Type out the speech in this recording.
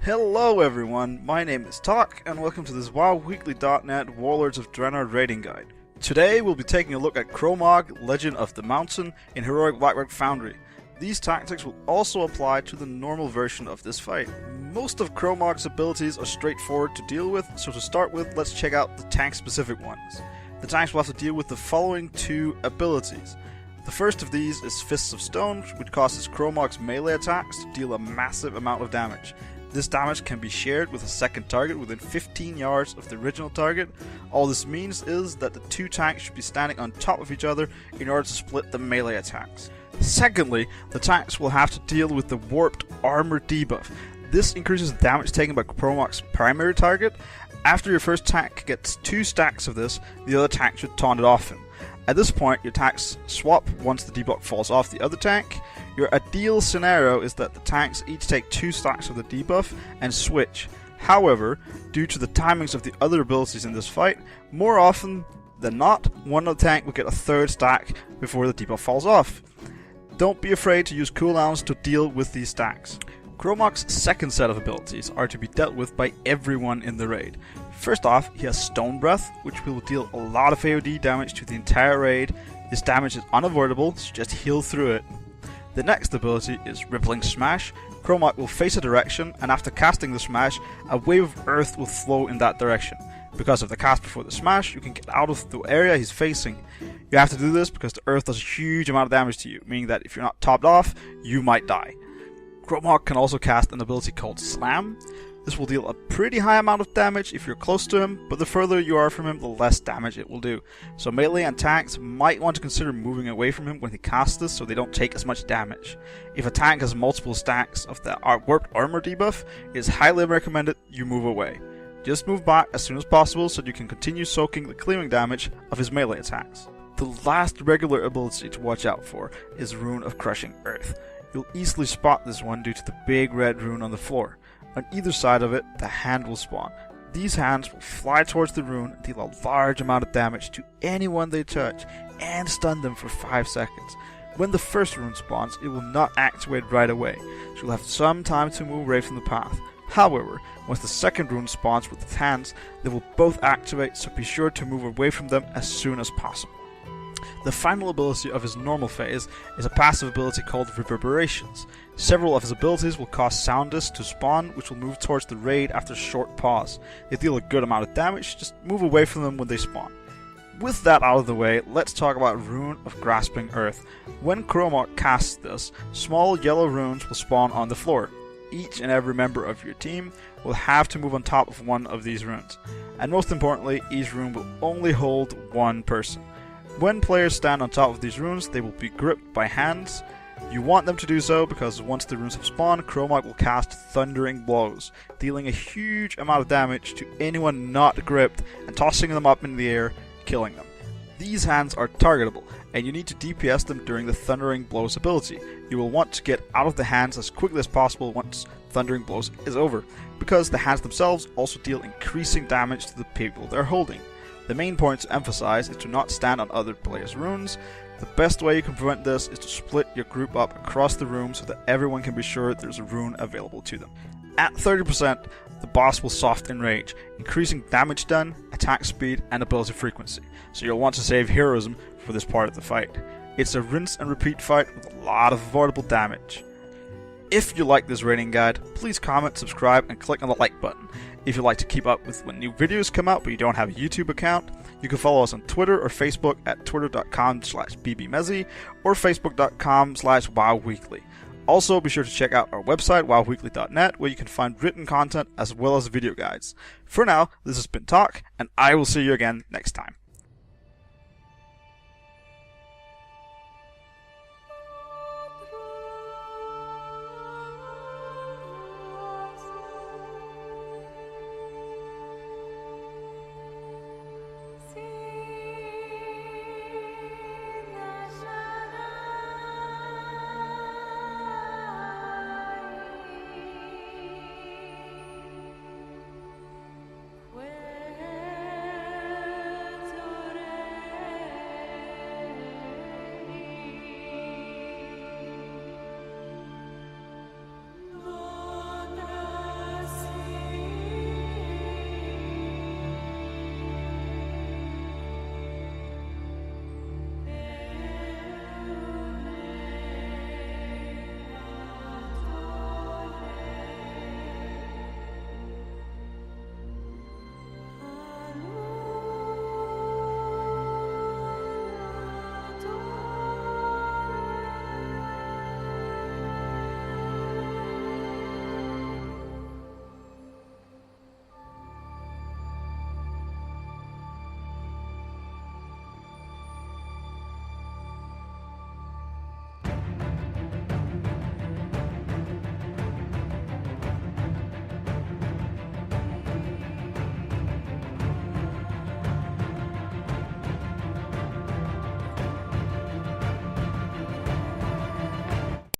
Hello everyone, my name is Talk, and welcome to this WoWweekly.net Warlords of Draenor raiding guide. Today we'll be taking a look at Kromog, Legend of the Mountain, in Heroic Blackrock Foundry. These tactics will also apply to the normal version of this fight. Most of Kromog's abilities are straightforward to deal with, so to start with, let's check out the tank-specific ones. The tanks will have to deal with the following two abilities. The first of these is Fists of Stone, which causes Kromog's melee attacks to deal a massive amount of damage. This damage can be shared with a second target within 15 yards of the original target. All this means is that the two tanks should be standing on top of each other in order to split the melee attacks. Secondly, the tanks will have to deal with the Warped Armor debuff. This increases the damage taken by Kromog's primary target. After your first tank gets 2 stacks of this, the other tank should taunt it off him. At this point, your tanks swap once the debuff falls off the other tank. Your ideal scenario is that the tanks each take 2 stacks of the debuff and switch. However, due to the timings of the other abilities in this fight, more often than not, one of the tank will get a 3rd stack before the debuff falls off. Don't be afraid to use cooldowns to deal with these stacks. Kromog's second set of abilities are to be dealt with by everyone in the raid. First off, he has Stone Breath, which will deal a lot of AoD damage to the entire raid. This damage is unavoidable, so just heal through it. The next ability is Rippling Smash. Kromog will face a direction, and after casting the smash, a wave of earth will flow in that direction. Because of the cast before the smash, you can get out of the area he's facing. You have to do this because the earth does a huge amount of damage to you, meaning that if you're not topped off, you might die. Kromog can also cast an ability called Slam. This will deal a pretty high amount of damage if you're close to him, but the further you are from him, the less damage it will do. So melee and tanks might want to consider moving away from him when he casts this so they don't take as much damage. If a tank has multiple stacks of the Warped Armor debuff, it is highly recommended you move away. Just move back as soon as possible so you can continue soaking the clearing damage of his melee attacks. The last regular ability to watch out for is Rune of Crushing Earth. You'll easily spot this one due to the big red rune on the floor. On either side of it, the hand will spawn. These hands will fly towards the rune and deal a large amount of damage to anyone they touch and stun them for 5 seconds. When the first rune spawns, it will not activate right away, so you'll have some time to move away from the path. However, once the second rune spawns with its hands, they will both activate, so be sure to move away from them as soon as possible. The final ability of his normal phase is a passive ability called Reverberations. Several of his abilities will cause sound discs to spawn, which will move towards the raid after a short pause. They deal a good amount of damage, just move away from them when they spawn. With that out of the way, let's talk about Rune of Grasping Earth. When Kromog casts this, small yellow runes will spawn on the floor. Each and every member of your team will have to move on top of one of these runes. And most importantly, each rune will only hold one person. When players stand on top of these runes, they will be gripped by hands. You want them to do so because once the runes have spawned, Kromog will cast Thundering Blows, dealing a huge amount of damage to anyone not gripped and tossing them up in the air, killing them. These hands are targetable, and you need to DPS them during the Thundering Blows ability. You will want to get out of the hands as quickly as possible once Thundering Blows is over, because the hands themselves also deal increasing damage to the people they're holding. The main point to emphasize is to not stand on other players' runes. The best way you can prevent this is to split your group up across the room so that everyone can be sure there's a rune available to them. At 30%, the boss will soft enrage, increasing damage done, attack speed, and ability frequency, so you'll want to save heroism for this part of the fight. It's a rinse and repeat fight with a lot of avoidable damage. If you like this raiding guide, please comment, subscribe, and click on the like button. If you'd like to keep up with when new videos come out but you don't have a YouTube account, you can follow us on Twitter or Facebook at twitter.com/bbmezzy or facebook.com/wowweekly. Also, be sure to check out our website, wowweekly.net, where you can find written content as well as video guides. For now, this has been Talk, and I will see you again next time.